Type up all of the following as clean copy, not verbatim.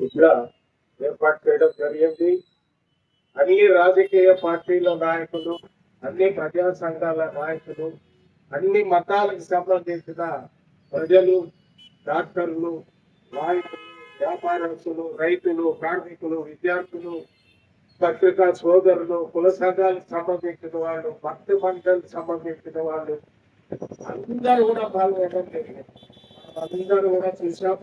ఇక్కడ ఏర్పాటు చేయడం జరిగింది. అన్ని రాజకీయ పార్టీల నాయకులు, అన్ని ప్రజా సంఘాల నాయకులు, అన్ని మతాలకు సంబంధించిన ప్రజలు, డాక్టర్లు, నాయకులు, వ్యాపారస్తులు, రైతులు, కార్మికులు, విద్యార్థులు, పత్రికా సోదరులు, కుల సంఘాలకు సంబంధించిన వాళ్ళు, భక్తి మండలికి సంబంధించిన వాళ్ళు అందరూ కూడా పాల్గొనడం జరిగింది. అందరూ కూడా చూసాం.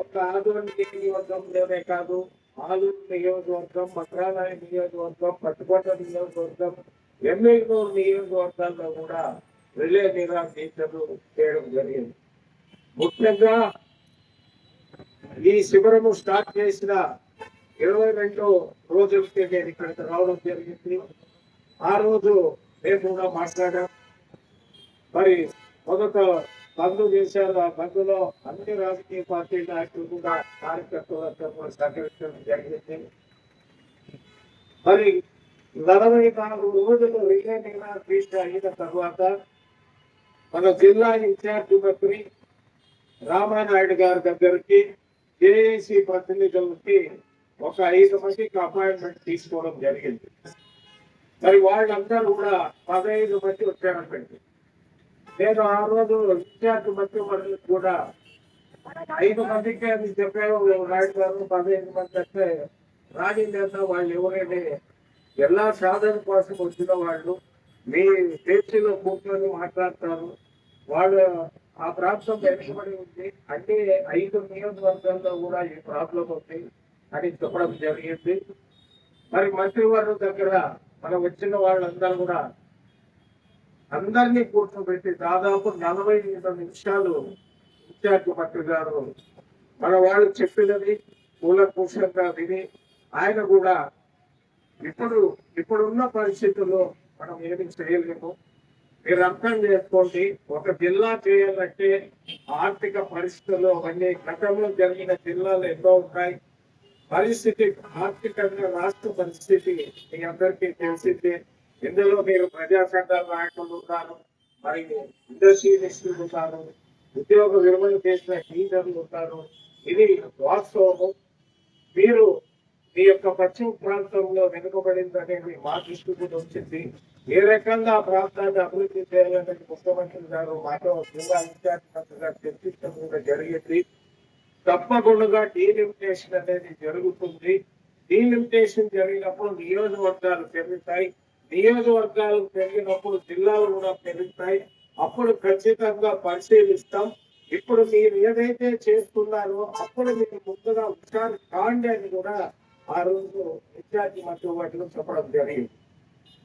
ఒక ఆదోని నియోజకవర్గంలోనే కాదు, ఆలూరు నియోజకవర్గం, మంత్రాలయం నియోజకవర్గం, పట్టుకోట నియోజకవర్గం, ఎమ్మెల్యేనూరు నియోజకవర్గాల్లో కూడా రిలే నిరాశలు చేయడం జరిగింది. ముఖ్యంగా ఈ శిబిరము స్టార్ట్ చేసిన 22 రోజులకి నేను ఇక్కడికి రావడం జరిగింది. ఆ రోజు మేము కూడా మాట్లాడాం. మరి మొదట బంధు చేశారు. ఆ బంధులో అన్ని రాజకీయ పార్టీ నాయకులు కూడా కార్యకర్తలతో సహకరించడం జరిగింది. మరి 44 రోజులు రిలే నిరాశ అయిన తర్వాత మన జిల్లా ఇన్ఛార్జి మంత్రి రామానాయుడు గారి దగ్గరికి జేఏసీ ప్రతినిధులకి ఒక 5 మందికి అపాయింట్మెంట్ తీసుకోవడం జరిగింది. మరి వాళ్ళందరూ కూడా 15 మంది వచ్చారనుకోండి. నేను ఆ రోజు ఇన్ఛార్జ్ మంత్రి మండలికి కూడా 5 మందికి అది చెప్పారు. నాయుడు గారు 15 మంది అంటే రాజీ లేదా వాళ్ళు ఎవరైనా ఎలా సాధన కోసం వచ్చిన వాళ్ళు మీ చర్చిలో కూర్చొని మాట్లాడతారు. వాళ్ళు ఆ ప్రాంతం వెనుకబడి ఉంది అంటే 5 నియోజకవర్గాల్లో కూడా ఈ ప్రాబ్లం ఉంది అని చెప్పడం జరిగింది. మరి మంత్రివర్గం దగ్గర మనం వచ్చిన వాళ్ళందరూ కూడా అందరినీ కూర్చోబెట్టి దాదాపు 45 నిమిషాలు ఇన్ఛార్జ్ మంత్రి గారు మన వాళ్ళు చెప్పినది కూలంకుషంగా విని ఆయన కూడా ఇప్పుడున్న పరిస్థితుల్లో మనం ఏమి చేయలేము. మీరు అర్థం చేసుకోండి, ఒక జిల్లా చేయాలంటే ఆర్థిక పరిస్థితుల్లో అవన్నీ గతంలో జరిగిన జిల్లాలు ఎన్నో ఉన్నాయి. పరిస్థితి ఆర్థికంగా రాష్ట్ర పరిస్థితి మీ అందరికీ తెలిసిందే. ఇందులో మీరు ప్రజా సంఘాల నాయకులు ఉన్నారు, మరి ఇండస్ట్రియలిస్టులు ఉన్నారు, ఉద్యోగ విరమణ చేసిన టీచర్లు ఉన్నారు. ఇది వాస్తవము. మీరు మీ యొక్క పశ్చిమ ప్రాంతంలో వెనుకబడింది అనేది మా దృష్టికి వచ్చింది. ఏ రకంగా ఆ ప్రాంతాన్ని అభివృద్ధి చేయాలనేది ముఖ్యమంత్రి గారు మాతో జిల్లా ఇన్ఛార్జ్ మంత్రిగా చర్చించడం కూడా జరిగింది. తప్పకుండా డీలిమిటేషన్ అనేది జరుగుతుంది. డీలిమిటేషన్ జరిగినప్పుడు నియోజకవర్గాలు పెరుగుతాయి. నియోజకవర్గాలు పెరిగినప్పుడు జిల్లాలు కూడా పెరుగుతాయి. అప్పుడు ఖచ్చితంగా పరిశీలిస్తాం. ఇప్పుడు మీరు ఏదైతే చేస్తున్నారో అప్పుడు మీరు ముందుగా హుషారు కాండి అని కూడా ఆ రోజు ఇన్ఛార్జి మంత్రి వాటిలో చెప్పడం జరిగింది.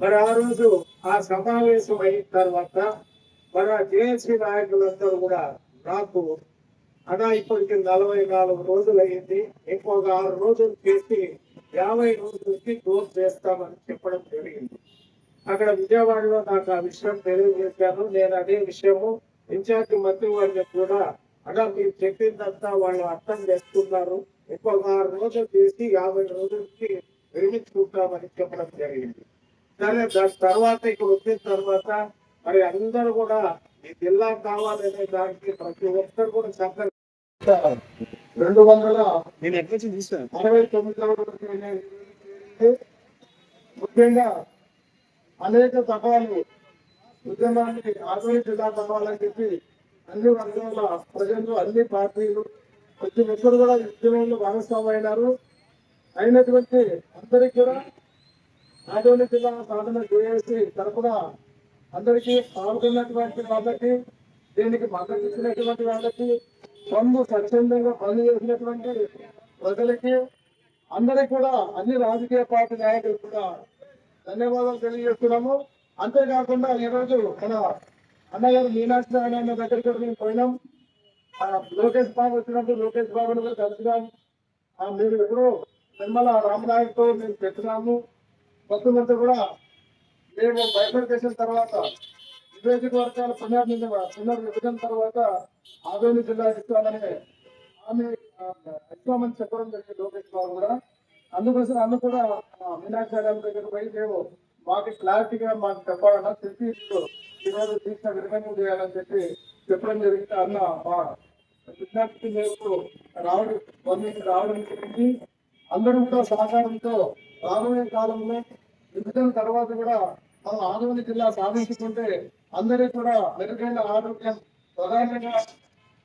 మరి ఆ రోజు ఆ సమావేశం అయిన తర్వాత మన జేఏసీ నాయకులందరూ కూడా నాకు అలా ఇప్పటికి 44 రోజులు అయింది, ఇంకొక 6 రోజులు చేసి 50 రోజులకి క్లోజ్ చేస్తామని చెప్పడం జరిగింది. అక్కడ విజయవాడలో నాకు ఆ విషయం తెలియజేశాను. నేను అదే విషయము ఇన్ఛార్జి మంత్రి వాళ్ళకి కూడా అలా మీరు చెప్పిందంతా వాళ్ళు అర్థం చేసుకున్నారు, ఇంకొక 6 రోజులు చేసి 50 రోజులకి విరమించుకుంటామని చెప్పడం జరిగింది. సరే, దాని తర్వాత ఇక్కడ వచ్చిన తర్వాత మరి అందరూ కూడా ఈ జిల్లా కావాలనే దానికి ప్రతి ఒక్కరు కూడా సంకల్ప 269 ముఖ్యంగా అనేక సభలు ఉద్యమాన్ని ఆదోని జిల్లా కావాలని చెప్పి అన్ని వర్గాల ప్రజలు, అన్ని పార్టీలు ప్రతి ఒక్కరు కూడా ఉద్యమంలో భాగస్వామైనారు. అయినటువంటి అందరికీ కూడా ఆదోని జిల్లా సాధన చేసి తరపున అందరికీ పాల్గొన్నటువంటి వాళ్ళకి, దీనికి మద్దతు ఇచ్చినటువంటి వాళ్ళకి, పనులు స్వచ్ఛందంగా పనులు చేసినటువంటి ప్రజలకి అందరికీ కూడా అన్ని రాజకీయ పార్టీ నాయకులు కూడా ధన్యవాదాలు తెలియజేస్తున్నాము. అంతేకాకుండా ఈరోజు మన అన్నగారు మీనాక్షి నారాయణ దగ్గరికి మేము పోయినాం. లోకేష్ బాబు వచ్చినప్పుడు లోకేష్ బాబుని కూడా కలిసినాం. మీరు ఎప్పుడు నిర్మల రామనాయకుతో మేము పెట్టినాము. మొత్తం కూడా మేము బైఫర్కేషన్ తర్వాత నియోజకవర్గాల పునర్విభజన తర్వాత ఆదోని జిల్లా ఇస్తామని ఆమె ఇస్తామని చెప్పడం జరిగింది లోకేష్ బాబు కూడా. అందుకోసం అన్న కూడా మీనాక్షి నారాయణ దగ్గర పోయి మేము మాకు క్లారిటీగా మాకు చెప్పాలన్నా చెప్పి ఈరోజు తీసిన విధంగా చేయాలని చెప్పి చెప్పడం జరిగింది. అన్న మా విజ్ఞప్తి మేరకు రావడం జరిగింది. అందరూ కూడా సహకారంతో రాబోయే కాలంలో విభజన తర్వాత కూడా మనం ఆదోని జిల్లా సాధించుకుంటే అందరికీ కూడా మెరుగైన ఆరోగ్యం, ప్రధానంగా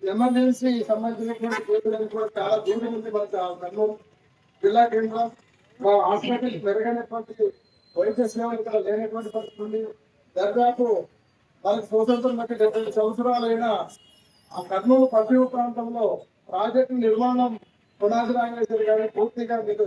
ఎమర్జెన్సీ సంబంధించినటువంటి కేసులను కూడా చాలా దూరం ఉంది మన కర్నూలు జిల్లా కేంద్రం. మా హాస్పిటల్ మెరుగైనటువంటి వైద్య సేవ ఇక్కడ లేనటువంటి పరిస్థితి ఉంది. దాదాపు మనకు స్వతంత్రం బట్టి 70 సంవత్సరాలైన ఆ కర్నూలు పశ్చిమ ప్రాంతంలో ప్రాజెక్టు నిర్మాణం పునాది రాజేశ్వరి గారి పూర్తిగా మీకు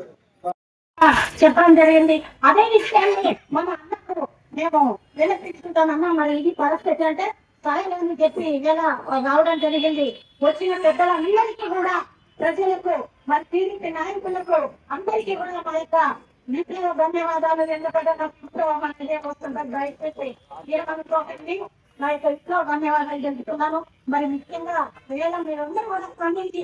చెప్పడం జరిగింది. అదే విషయాన్ని మన అన్నకు మేము వినిపించుకుంటామన్నా. మరి ఇది పరిస్థితి అంటే సాయిని చెప్పి ఇలా రావడం జరిగింది. వచ్చిన పెద్దలందరికీ కూడా, ప్రజలకు, మరి టీడీపీ నాయకులకు అందరికీ కూడా మా యొక్క నిత్య ధన్యవాదాలు. ఎందుకంటే నాకు ఉత్సవం అనేది వస్తుందని దయచేసి ఏమనుకోకండి. నా యొక్క ఇంట్లో ధన్యవాదాలు తెలుపుతున్నాను. మరి ముఖ్యంగా మీరందరూ కూడా స్పందించి